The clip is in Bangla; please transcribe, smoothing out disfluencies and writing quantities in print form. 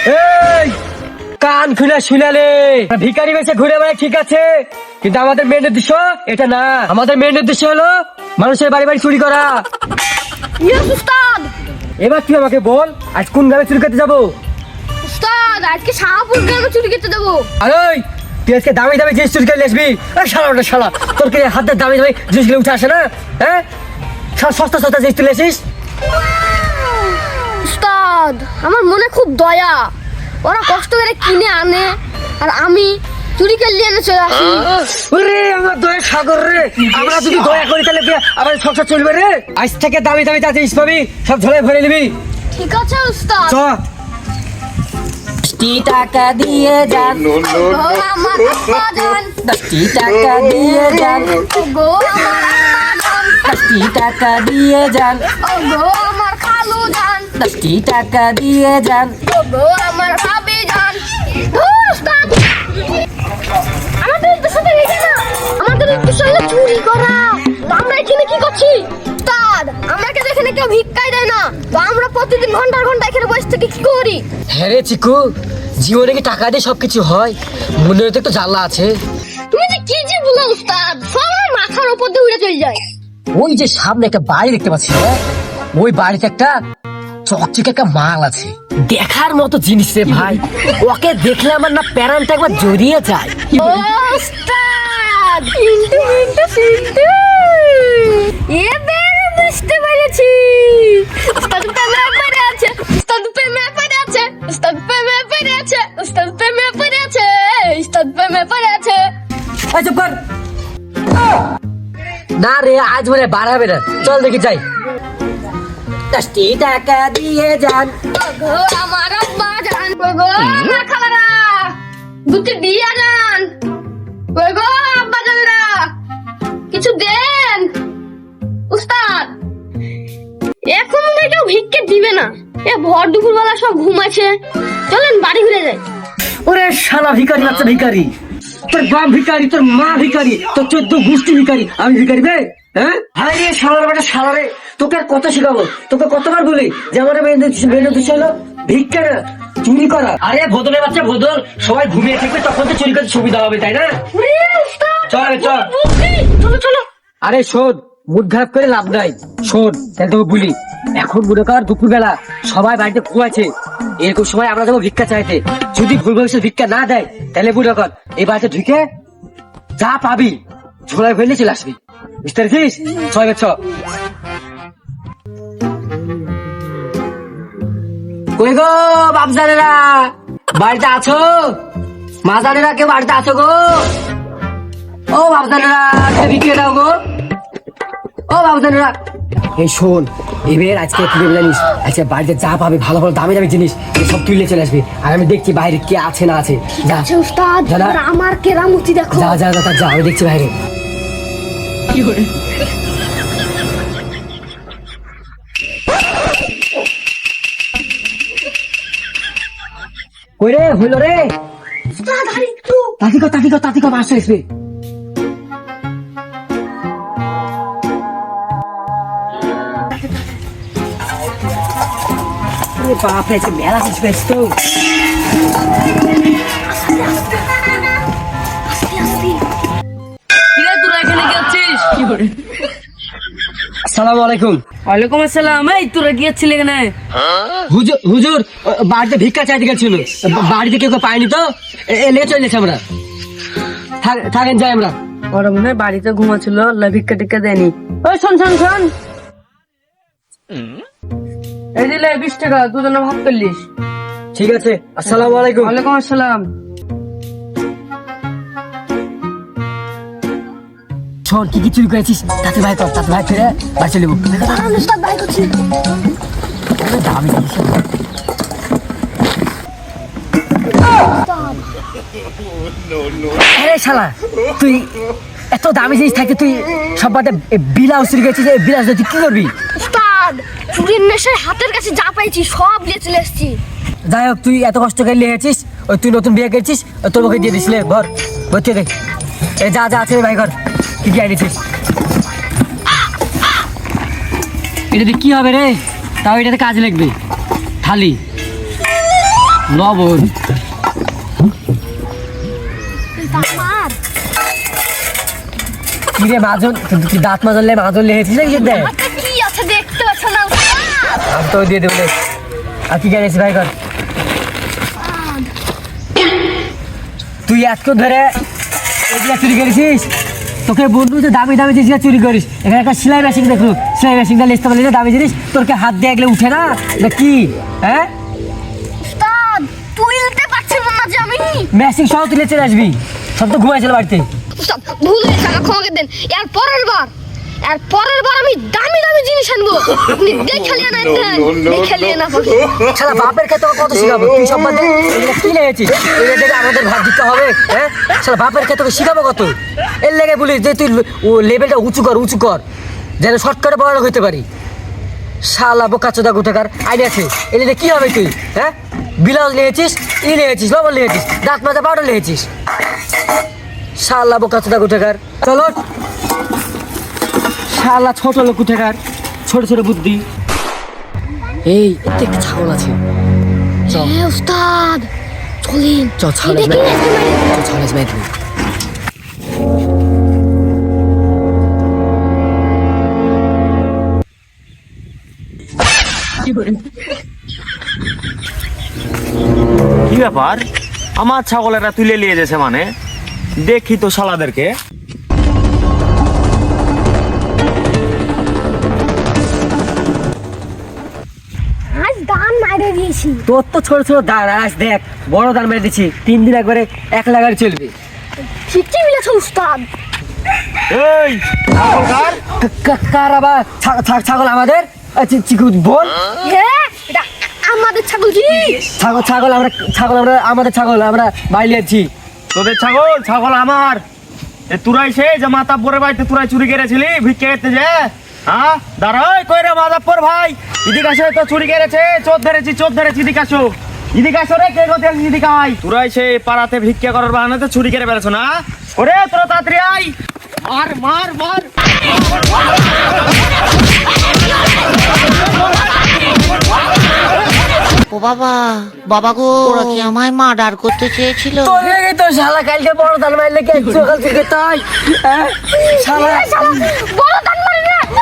এই কান খুলে শুনালে ভিখারি বেশে ঘুরে বেড়ায় ঠিক আছে, কিন্তু আমাদের মেন উদ্দেশ্য এটা না। আমাদের মেন উদ্দেশ্য হলো মানুষের বাড়ি বাড়ি চুরি করা। ইয়েস উস্তাদ। এবার তুই আমাকে বল, আজ কোন গ্রামে চুরি করতে যাবো? উস্তাদ আজকে শাহপুর গ্রামে চুরি করতে দেবো। আরে তুই আজকে দামি দামি জিনিস চুরি করে আসবি? শালা ওটা শালা, তোর কি হাতের দামি দামি জিনিসগুলো উঠে আসে না? হ্যাঁ, সস্তা সস্তা জিনিস তুলে আসিস। উস্তাদ আমার মনে খুব দয়া, ওরা কষ্ট করে কিনে আনে আর আমি চুরি করে নিয়ে এনে চলে আসি। ওরে আমার দয়া সাগর রে, আমরা যদি দয়া করি তাহলে কি আমার সংসার চলবে রে? আজ থেকে দামি দামি যা জিনিস পাবি সব ঝোলে ভরে নিবি। ঠিক আছে উস্তাদ। চ 10 টাকা দিয়ে যান, ও আমার আব্বা জান, 10 টাকা দিয়ে যান, ও গো আমার আম্মা জান, 10 টাকা দিয়ে যান, ও গো আমার খালু জান, 10 টাকা দিয়ে যান। ও গো আমার ভাবি জান। উস্তাদ আমাদের উদ্দেশ্য তো এটা না, আমাদের উদ্দেশ্য হলো চুরি করা। তো আমরা এখানে কি করছি উস্তাদ? আমরা কেন এখানে কেউ ভিক্ষাই দেয় না, তো আমরা প্রতিদিন ঘন্টার ঘন্টা এখানে বসে থেকে কি করি? হ্যাঁ রে চিকু, জীবনে কি টাকা দিয়ে সবকিছু হয়? মনে হতে একটু জ্বালা আছে। তুমি যে কি যে বলো উস্তাদ, সব আমার মাথার উপর দিয়ে উড়ে চলে যায়। ওই যে সামনে একটা বাড়ি দেখতে পাচ্ছি, হ্যাঁ ওই বাড়িতে একটা চকচকে একটা মাল আছে, দেখার মতো জিনিস রে ভাই। ওকে দেখলে আমার না প্যারানটা একবার জড়িয়ে যায়। উস্তাদ ইন্টু ইন্টু সিন্টু এবারে বুঝতে পেরেছি। উস্তাদ প্রেমে পড়ে আছে, উস্তাদ প্রেমে পড়ে আছে, উস্তাদ প্রেমে পড়ে আছে, উস্তাদ প্রেমে পড়ে আছে, উস্তাদ প্রেমে পড়ে আছে। এই চুপ কর। না রে আজ মনে হয় বাড়াবে না, চল দেখি যাই। 10 টাকা দিয়ে যান, ও গো আমার আব্বা জান, ও গো আমার খালারা দুটি দিয়া যান, ও গো আব্বা জানরা কিছু দেন। উস্তাদ এখন মনে হয় কেউ ভিক্ষে দিবে না, এ ভর দুপুর বেলা সব ঘুমাচ্ছে, চলেন বাড়ি ঘুরে যাই। ওরে শালা ভিখারি বাচ্চা ভিখারি, তোর বাপ ভিখারি, তোর মা ভিখারি, তোর 14 গোষ্ঠী ভিখারি, আমি ভিখারি বে? হ্যাঁ হাই রে শালার বেটা শালা রে, তোকে আর কত শিখাবো? তোকে কতবার বলি যে আমাদের মেন উদ্দেশ্য হলো ভিক্ষা না চুরি করা। আরে ভোদলের বাচ্চা ভোদল, সবাই ঘুমিয়ে থাকবে তখন তো চুরি করতে সুবিধা হবে, তাই না? ওরে উস্তাদ চল চল। বুদ্ধি, চলো চলো। আরে শোন, মুড খারাপ করে লাভ নাই। শোন তাহলে তোকে বলি, এখন মনে কর দুপুর বেলা সবাই বাড়িতে ঘুমাচ্ছে, এরকম সময় আমরা যাবো ভিক্ষা চাইতে। যদি ভুল ভবিষ্যৎ ভিক্ষা না দেয় তাহলে মনে কর এই বাড়িতে ঢুকে যা পাবি ঝোলায় ফেলে চলে আসবি, বুঝতে পেরেছিস? ছয় ছ। কই গো বাপজানেরা, বাড়িতে আছো? মাজানেরা কেউ বাড়িতে আছো গো? ও বাপজানেরা ভিক্ষে দাও গো। ও বাবুদানেরা, এই শোন, এবার আজকে কি দেবে জানিস? আচ্ছা বাড়িতে যা পাবে ভালো ভালো দামি দামি জিনিস সব তুলে চলে আসবে, আর আমি দেখছি বাইরে কে আছে না আছে। যা আচ্ছা উস্তাদ, যা, যা। আর আমার কেরামতি দেখো। যা যা যা যা, আমি দেখছি বাইরে। কই রে হইলো রে? উস্তাদ আর একটু। তাঁতি কো মাস্টার আসবে। বাপরে মেলা কিছু পেয়েছ তো। কিরে তোরা এখানে কি আছিস? আসসালামু আলাইকুম। ওয়ালাইকুম আসসালাম। এই তোরা কি আছিস এখানে? হুজুর বাড়িতে ভিক্ষা চাইতে গেছিল, বাড়িতে কেউ পায়নি তো নিয়ে চলে গেছে। আমরা থাকেন যাই আমরা। ওরা মনে হয় বাড়িতে ঘুমাচ্ছিল, ভিক্ষা টিক্ষা দেয়নি। ওই শোন শোন শোন, এই দিলে 20 টাকা, দুজনে ভাগ করলিস। ঠিক আছে, আসসালামু আলাইকুম। ওয়ালাইকুম আসসালাম। শোন কি কি চুরি করেছিস তাতে ভাই কর, তাতে ভাই ফিরে বাড়ি চলে যাবো। দাঁড়ান উস্তাদ, বাই করছি। দামি জিনিস। আরে শালা তুই এত দামি জিনিস থাকে, তুই সব বাদে বিলাস চুরি করেছিস, এই বিলাস তুই কি করবি? উস্তাদ চুরির নেশায় হাতের কাছে যা পাইছি সব নিয়ে চলে এসেছি। যাই হোক, তুই এত কষ্ট করে লিখেছিস, ওই তুই নতুন বিয়ে করেছিস, তোর মুখে দিয়ে দিসলে ভর ভর্তি দে। এ যা যা আছে ভাই ঘর, কি কি আনিছিস? এটা দিয়ে কি হবে রে? তাও এটাতে কাজে লাগবে। থালি লবণ। কিরে মাজন, তুই দাঁত মাজলে মাজন লেগেছিস নাকি দে? হাতে কি আছে দেখতে পাচ্ছ না উস্তাদ? আমি তো দিয়ে দেবো। আর কি গেছিস ভাই কর? তুই আজকে ধরে এগুলা চুরি করেছিস? তোকে বলবো যে দামি দামি জিনিস চুরি করিস। এখানে একটা সেলাই মেশিন দেখলো, সেলাই মেশিনটা লিখতে পারলি না দামি জিনিস, তোরকে হাত দিয়ে এগুলো উঠে না কি? হ্যাঁ উস্তাদ তুলতে পারছিস না যে আমি। মেশিন সহ তুলে চলে আসবি। সব তো ঘুমাইছিল বাড়িতে। উস্তাদ ভুল হয়েছে, আমাকে ক্ষমা করে দেন। এর পরের বার আমি দামি দামি জিনিস আনবো, আপনি দেখে নিয়ে না দেন, দেখে নিয়ে না পাবেন। শালা বাপের খেতে কত শিখাবো? তুই সব বাদে এগুলো কি লেগেছিস? এগুলো দেখে আমাদের ভাত দিতে হবে। হ্যাঁ শালা বাপের খেতে শিখাবো কত? এর লেগে বলিস যে তুই ও লেভেলটা উঁচু কর যেন শর্টকাটে বড় লোক হইতে পারি। শালা বোকাচোদা কোথাকার আইডিয়া আছে। এলে কি হবে তুই? হ্যাঁ বিলাস লেগেছিস, লেগেছিস, লবণ লেগেছিস, দাঁত মাজা পাউডার লেগেছিস। শালা বোকাচোদা কোথাকার। চলো শালা ছোট লোক কোথাকার, ছোট ছোট বুদ্ধি। এই এতে একটা ছাগল আছে। চল হ্যাঁ উস্তাদ চলেন। চল ছাগল এই দেখি আজকে মানে- ছাগল আসবে। কি ব্যাপার, আমার ছাগলেরা তুলে নিয়ে যেছে মানে? দেখি তো শালাদেরকে। আজ দান মারে দিয়েছি। তোর তো ছোট ছোট দান, আজ দেখ বড় দান মেরে দিচ্ছি। 3 দিন একবারে 1 লাগার চলবে। ঠিকই বলেছো উস্তাদ। এই ছাগল কার? কার আবার? ছাগল আমাদের। চিকু বল। হ্যাঁ এটা আমাদের ছাগল জি। ছাগল আমরা আমাদের ছাগল আমরা বাইরে আছি। তোদের ছাগল? ছাগল আমার। এ তুরাই সে যে মাতাব্বরে বাড়িতে তুরাই চুরি করেছিলি ভিক্ষে করতে যে? হ্যাঁ দাঁড়াই কই রে মাতাব্বর ভাই, এদিকে আসো। তো চুরি করেছে, চোর ধরেছি এদিকে আসো। এদিকে আসো রে, কে কোথায় এদিকে আয়। তুরাই সে পাড়াতে ভিক্ষা করার বাহানাতে চুরি করে বেড়াছো না? ওরে তোরা তাড়াতাড়ি আয়, মার। ও বাবা গো, ওরা কি আমায় মার্ডার করতে চেয়েছিল? তোর লেগে তো শালা কালকে বড় দান মারলে কে সকাল থেকে তাই। হ্যাঁ শালা বড় দান মারে না আমার